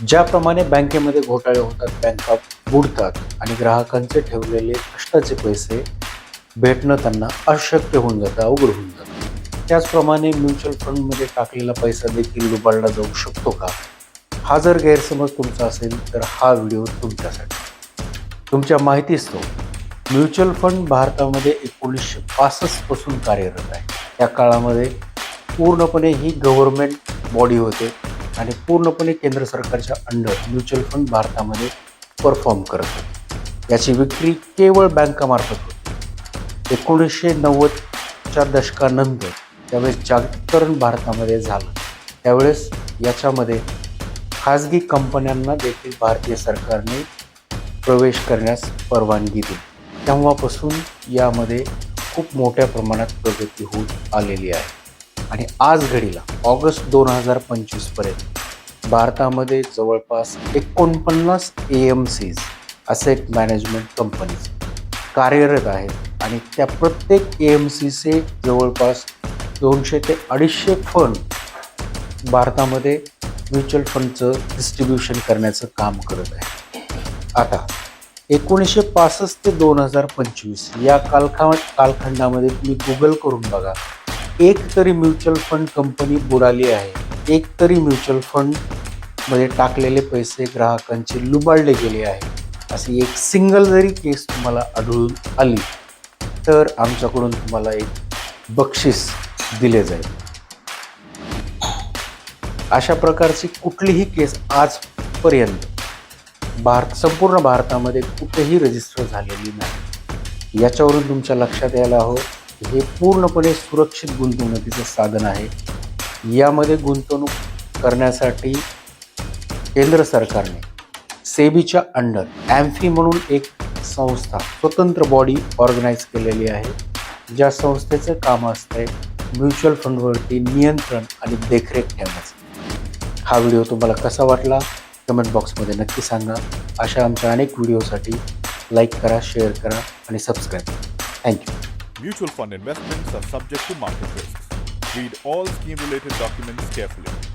ज्याप्रमाणे बँकेमध्ये घोटाळे होतात, बँका बुडतात आणि ग्राहकांचे ठेवलेले कष्टाचे पैसे भेटणं त्यांना अशक्य होऊन जातं, अवघड होऊन जातं. त्याचप्रमाणे म्युच्युअल फंडमध्ये टाकलेला पैसा देखील लुबाडला जाऊ शकतो का? हा जर गैरसमज तुमचा असेल तर हा व्हिडिओ तुमच्यासाठी. तुमच्या माहितीस्तव म्युच्युअल फंड भारतामध्ये 1965 पासून कार्यरत आहे. त्या काळामध्ये पूर्णपणे ही गव्हर्नमेंट बॉडी होते आणि पूर्णपणे केंद्र सरकारच्या अंडर म्युच्युअल फंड भारतामध्ये परफॉर्म करत होते. याची विक्री केवळ बँकामार्फत होती. 1990च्या दशकानंतर त्यावेळेस जागतिकीकरण भारतामध्ये झालं. त्यावेळेस याच्यामध्ये खाजगी कंपन्यांना देखील भारतीय सरकारने प्रवेश करण्यास परवानगी दिली. तेव्हापासून यामध्ये खूप मोठ्या प्रमाणात प्रगती होत आलेली आहे आणि आज घडीला ऑगस्ट 2025 पर्यंत भारतामध्ये जवळपास 49 AMCs असेट मॅनेजमेंट कंपनीज कार्यरत आहेत आणि त्या प्रत्येक AMCचे जवळपास 200 ते 250 फंड भारतामध्ये म्युच्युअल फंडचं डिस्ट्रीब्युशन करण्याचं काम करत आहे. आता 1965 ते 2025 या कालखंडामध्ये तुम्ही गुगल करून बघा, एक तरी म्युच्युअल फंड कंपनी बुडाली आहे, एक तरी म्युच्युअल फंडमध्ये टाकलेले पैसे ग्राहकांचे लुबाडले गेले आहे, अशी एक सिंगल जरी केस तुम्हाला आढळून आली तर आमच्याकडून तुम्हाला एक बक्षीस दिले जाईल. अशा प्रकारची कुठलीही केस आजपर्यंत संपूर्ण भारतामध्ये कुठेही रजिस्टर झालेली नाही. याच्यावरून तुमच्या लक्षात यायला हवं की हे पूर्णपणे सुरक्षित गुंतवणुकीचं साधन आहे. यामध्ये गुंतवणूक करण्यासाठी केंद्र सरकारने सेबीच्या अंडर AMFI म्हणून एक संस्था, स्वतंत्र बॉडी ऑर्गनाईज केलेली आहे. ज्या संस्थेचं काम असतंय म्युच्युअल फंडवरती नियंत्रण आणि देखरेख ठेवण्याचं. हा व्हिडिओ तुम्हाला कसा वाटला कमेंट बॉक्समध्ये नक्की सांगा. अशा आमच्या अनेक व्हिडिओसाठी लाईक करा, शेअर करा आणि सबस्क्राईब करा. Thank you. Mutual fund investments are subject to market risks. Read all scheme-related documents carefully.